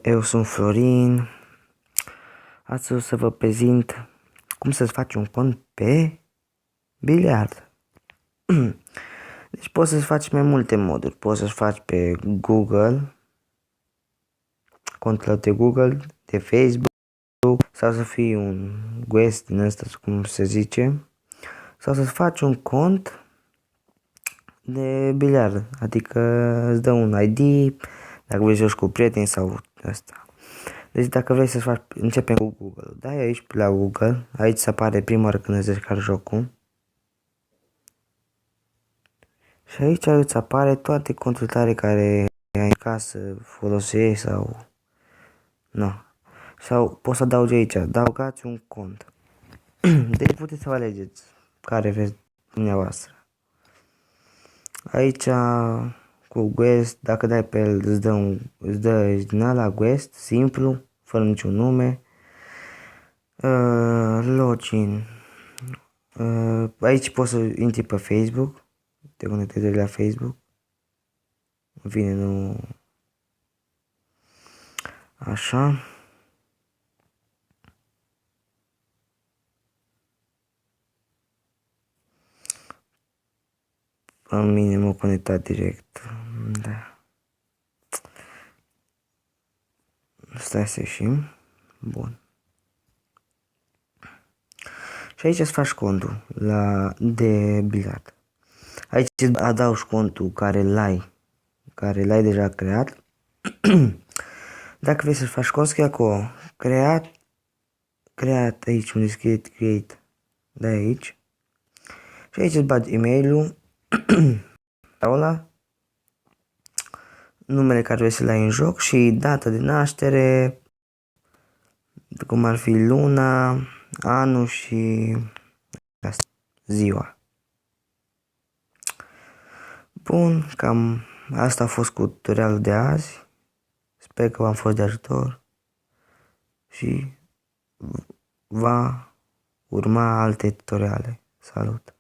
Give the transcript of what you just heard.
Eu sunt Florin. Astăzi o să vă prezint cum să-ți faci un cont pe Biliard. Deci poți să-ți faci mai multe moduri. Poți să-ți faci pe Google, contul de Google, de Facebook, sau să fii un guest din ăsta, cum se zice, sau să-ți faci un cont de biliard, adică îți dă un ID, dacă vrei să joci cu prieteni sau asta. Deci dacă vrei să faci, începem cu Google. Dai aici pe la Google, aici se apare prima oară când îți descarci jocul. Și aici îți apare toate conturile tale care ai ca să folosești sau... Nu. Sau poți să adaugi aici, adăugați un cont. Deci puteți să vă alegeți care vreți dumneavoastră. Aici cu Guest, dacă dai pe el îți dă din ala Guest, simplu, fără niciun nume. Login. Aici poți să intri pe Facebook, te conectezi la Facebook. În fine, nu... Așa. Pe mine m-a conectat direct. Da. Stai să ieșim. Bun. Și aici îți faci contul de biliard. Aici îți adaugi contul care l-ai deja creat. Dacă vrei să-ți faci cont, scrie acolo creat aici unde scrie create. Da, aici. Și aici îți bagi e-mailul, numele care vrei să-l ai în joc și data de naștere, cum ar fi luna, anul și ziua. Bun, cam asta a fost cu tutorialul de azi. Sper că v-am fost de ajutor și va urma alte tutoriale. Salut!